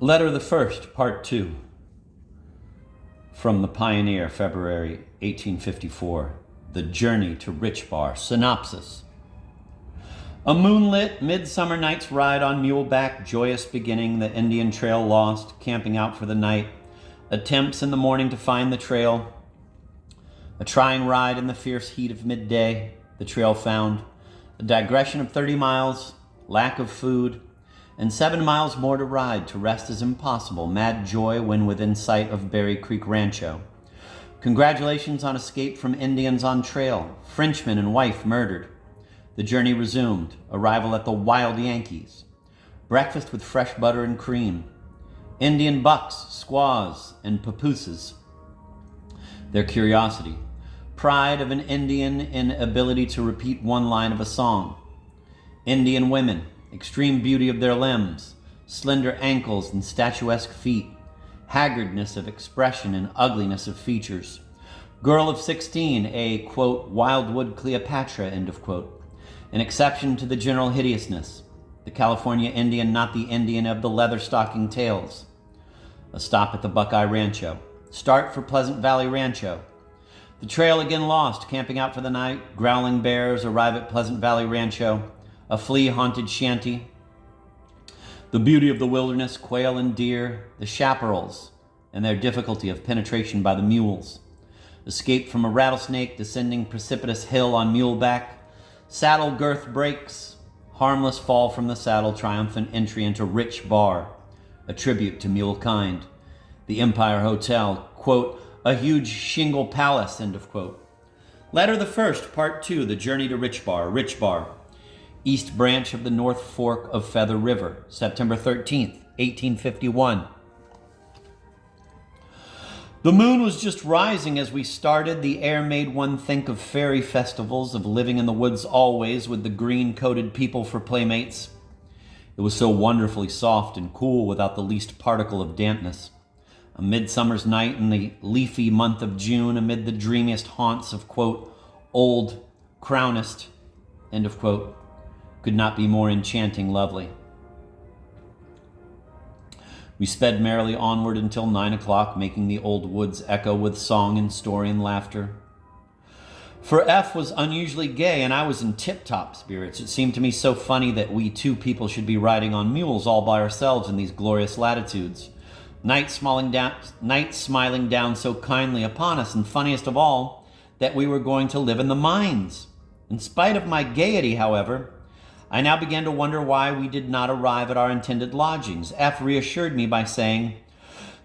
Letter the First, Part 2. From the Pioneer, February 1854. The Journey to Rich Bar. Synopsis. A moonlit midsummer night's ride on muleback, joyous beginning, the Indian trail lost, camping out for the night, attempts in the morning to find the trail, a trying ride in the fierce heat of midday, the trail found, a digression of 30 miles, lack of food, and 7 miles more to ride. To rest is impossible. Mad joy when within sight of Berry Creek Rancho. Congratulations on escape from Indians on trail. Frenchman and wife murdered. The journey resumed. Arrival at the Wild Yankees. Breakfast with fresh butter and cream. Indian bucks, squaws, and papooses. Their curiosity. Pride of an Indian in ability to repeat one line of a song. Indian women. Extreme beauty of their limbs, slender ankles and statuesque feet, haggardness of expression and ugliness of features. Girl of 16, a, quote, wildwood Cleopatra, end of quote. An exception to the general hideousness. The California Indian, not the Indian of the leather-stocking tales. A stop at the Buckeye Rancho. Start for Pleasant Valley Rancho. The trail again lost, camping out for the night. Growling bears arrive at Pleasant Valley Rancho. A flea-haunted shanty, the beauty of the wilderness, quail and deer, the chaparrals, and their difficulty of penetration by the mules, escape from a rattlesnake descending precipitous hill on muleback, saddle girth breaks, harmless fall from the saddle, triumphant entry into Rich Bar, a tribute to mule kind, the Empire Hotel, quote, a huge shingle palace, end of quote. Letter the First, Part 2, The Journey to Rich Bar. East Branch of the North Fork of Feather River, September 13th, 1851. The moon was just rising as we started. The air made one think of fairy festivals, of living in the woods always with the green-coated people for playmates. It was so wonderfully soft and cool without the least particle of dampness. A midsummer's night in the leafy month of June amid the dreamiest haunts of, quote, old crownest, end of quote, could not be more enchanting lovely. We sped merrily onward until 9 o'clock, making the old woods echo with song and story and laughter. For F was unusually gay, and I was in tip-top spirits. It seemed to me so funny that we two people should be riding on mules all by ourselves in these glorious latitudes. Night smiling down so kindly upon us, and funniest of all, that we were going to live in the mines. In spite of my gaiety, however, I now began to wonder why we did not arrive at our intended lodgings. F reassured me by saying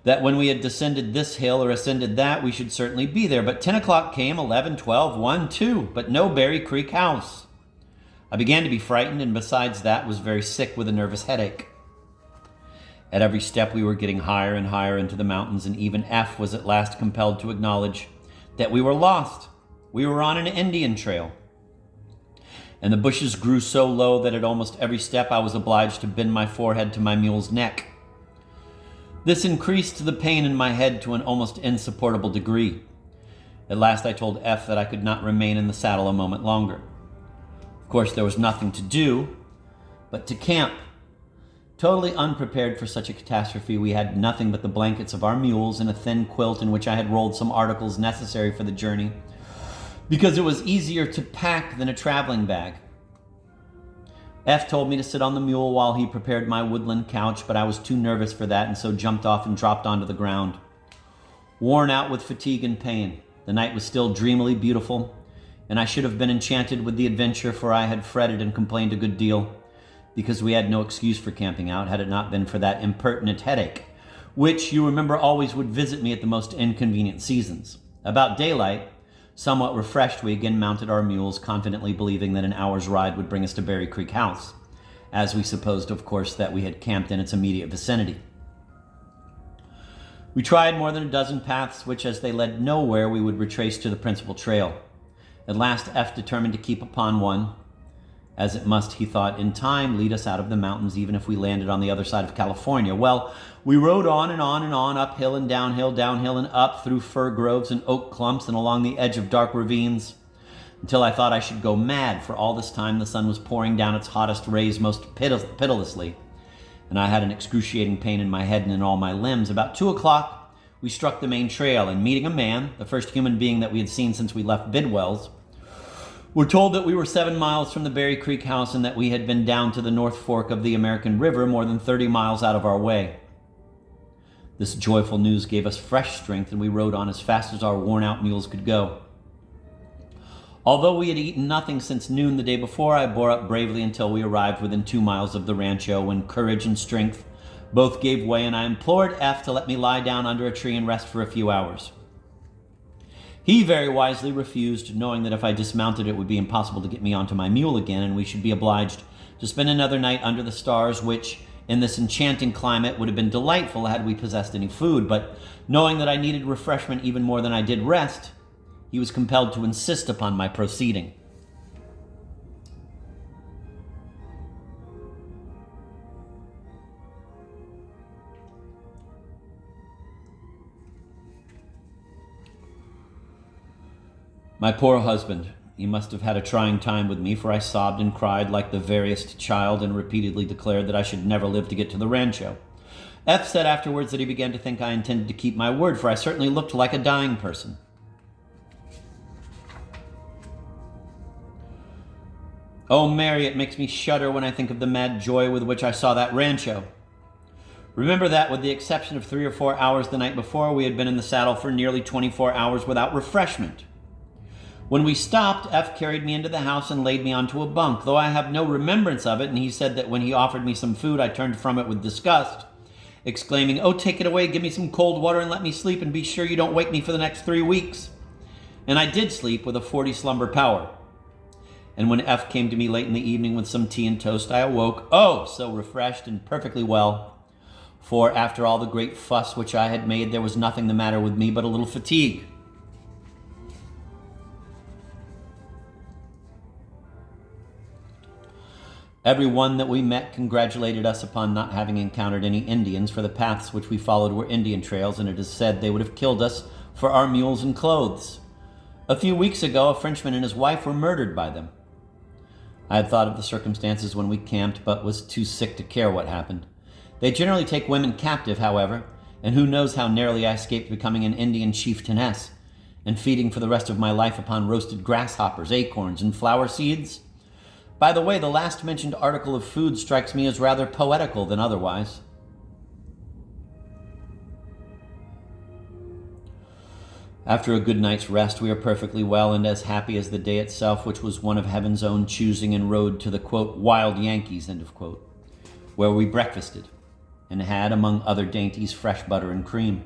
that when we had descended this hill or ascended that, we should certainly be there. But 10 o'clock came, 11, 12, 1, 2, but no Berry Creek house. I began to be frightened, and besides that, was very sick with a nervous headache. At every step, we were getting higher and higher into the mountains, and even F was at last compelled to acknowledge that we were lost. We were on an Indian trail. And the bushes grew so low that at almost every step I was obliged to bend my forehead to my mule's neck. This increased the pain in my head to an almost insupportable degree. At last I told F that I could not remain in the saddle a moment longer. Of course, there was nothing to do but to camp. Totally unprepared for such a catastrophe, we had nothing but the blankets of our mules and a thin quilt in which I had rolled some articles necessary for the journey, because it was easier to pack than a traveling bag. F told me to sit on the mule while he prepared my woodland couch, but I was too nervous for that, and so jumped off and dropped onto the ground. Worn out with fatigue and pain, the night was still dreamily beautiful, and I should have been enchanted with the adventure, for I had fretted and complained a good deal, because we had no excuse for camping out, had it not been for that impertinent headache, which, you remember, always would visit me at the most inconvenient seasons. About daylight, somewhat refreshed, we again mounted our mules, confidently believing that an hour's ride would bring us to Berry Creek House, as we supposed, of course, that we had camped in its immediate vicinity. We tried more than a dozen paths, which, as they led nowhere, we would retrace to the principal trail. At last, F determined to keep upon one, as it must, he thought, in time lead us out of the mountains, even if we landed on the other side of California. Well, we rode on and on and on, uphill and downhill, downhill and up, through fir groves and oak clumps and along the edge of dark ravines, until I thought I should go mad, for all this time the sun was pouring down its hottest rays most pitilessly, and I had an excruciating pain in my head and in all my limbs. About 2 o'clock, we struck the main trail, and meeting a man, the first human being that we had seen since we left Bidwell's, were told that we were 7 miles from the Berry Creek house and that we had been down to the North Fork of the American River, more than 30 miles out of our way. This joyful news gave us fresh strength, and we rode on as fast as our worn-out mules could go. Although we had eaten nothing since noon the day before, I bore up bravely until we arrived within 2 miles of the rancho, when courage and strength both gave way, and I implored F to let me lie down under a tree and rest for a few hours. He very wisely refused, knowing that if I dismounted it would be impossible to get me onto my mule again, and we should be obliged to spend another night under the stars, which, in this enchanting climate, would have been delightful had we possessed any food. But knowing that I needed refreshment even more than I did rest, he was compelled to insist upon my proceeding. My poor husband, he must have had a trying time with me, for I sobbed and cried like the veriest child and repeatedly declared that I should never live to get to the rancho. F said afterwards that he began to think I intended to keep my word, for I certainly looked like a dying person. Oh, Mary, it makes me shudder when I think of the mad joy with which I saw that rancho. Remember that, with the exception of 3 or 4 hours the night before, we had been in the saddle for nearly 24 hours without refreshment. When we stopped, F carried me into the house and laid me onto a bunk, though I have no remembrance of it, and he said that when he offered me some food, I turned from it with disgust, exclaiming, "Oh, take it away, give me some cold water and let me sleep, and be sure you don't wake me for the next 3 weeks." And I did sleep with a 40 slumber power. And when F came to me late in the evening with some tea and toast, I awoke, oh, so refreshed and perfectly well. For after all the great fuss which I had made, there was nothing the matter with me but a little fatigue. Every one that we met congratulated us upon not having encountered any Indians, for the paths which we followed were Indian trails, and it is said they would have killed us for our mules and clothes. A few weeks ago, a Frenchman and his wife were murdered by them. I had thought of the circumstances when we camped, but was too sick to care what happened. They generally take women captive, however, and who knows how narrowly I escaped becoming an Indian chieftainess, and feeding for the rest of my life upon roasted grasshoppers, acorns, and flower seeds? By the way, the last mentioned article of food strikes me as rather poetical than otherwise. After a good night's rest, we are perfectly well and as happy as the day itself, which was one of heaven's own choosing, and rode to the, quote, wild Yankees, end of quote, where we breakfasted and had, among other dainties, fresh butter and cream.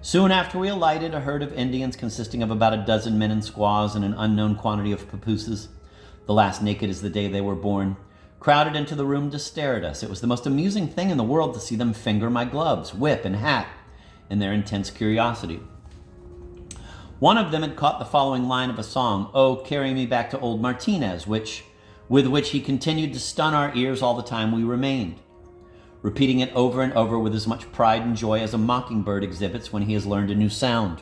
Soon after we alighted, a herd of Indians consisting of about a dozen men and squaws and an unknown quantity of papooses, the last naked as the day they were born, crowded into the room to stare at us. It was the most amusing thing in the world to see them finger my gloves, whip, and hat in their intense curiosity. One of them had caught the following line of a song, "Oh, carry me back to old Martinez," with which he continued to stun our ears all the time we remained, repeating it over and over with as much pride and joy as a mockingbird exhibits when he has learned a new sound.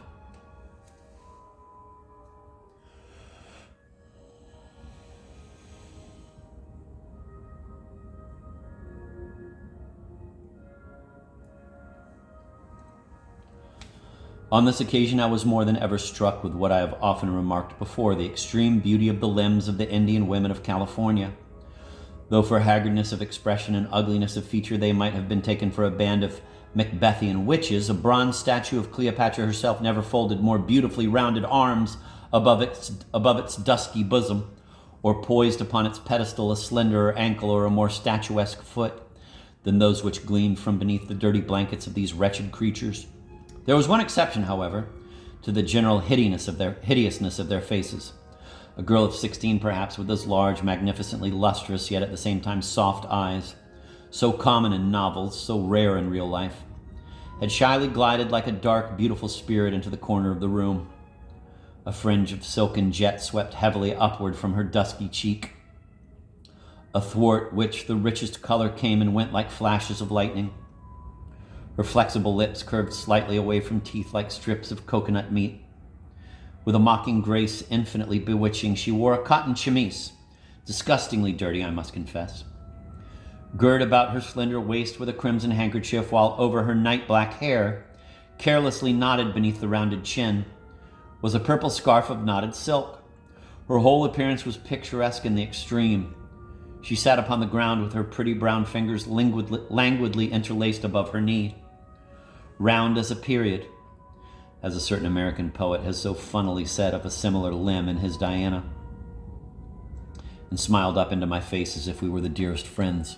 On this occasion, I was more than ever struck with what I have often remarked before, the extreme beauty of the limbs of the Indian women of California. Though for haggardness of expression and ugliness of feature they might have been taken for a band of Macbethian witches, a bronze statue of Cleopatra herself never folded more beautifully rounded arms above its dusky bosom, or poised upon its pedestal a slenderer ankle or a more statuesque foot than those which gleamed from beneath the dirty blankets of these wretched creatures. There was one exception, however, to the general hideousness of their faces. A girl of 16, perhaps, with those large, magnificently lustrous, yet at the same time soft eyes, so common in novels, so rare in real life, had shyly glided like a dark, beautiful spirit into the corner of the room. A fringe of silken jet swept heavily upward from her dusky cheek, athwart which the richest color came and went like flashes of lightning. Her flexible lips curved slightly away from teeth like strips of coconut meat. With a mocking grace infinitely bewitching, she wore a cotton chemise, disgustingly dirty, I must confess. Girt about her slender waist with a crimson handkerchief, while over her night-black hair, carelessly knotted beneath the rounded chin, was a purple scarf of knotted silk. Her whole appearance was picturesque in the extreme. She sat upon the ground with her pretty brown fingers languidly interlaced above her knee. Round as a period, as a certain American poet has so funnily said of a similar limb in his Diana, and smiled up into my face as if we were the dearest friends.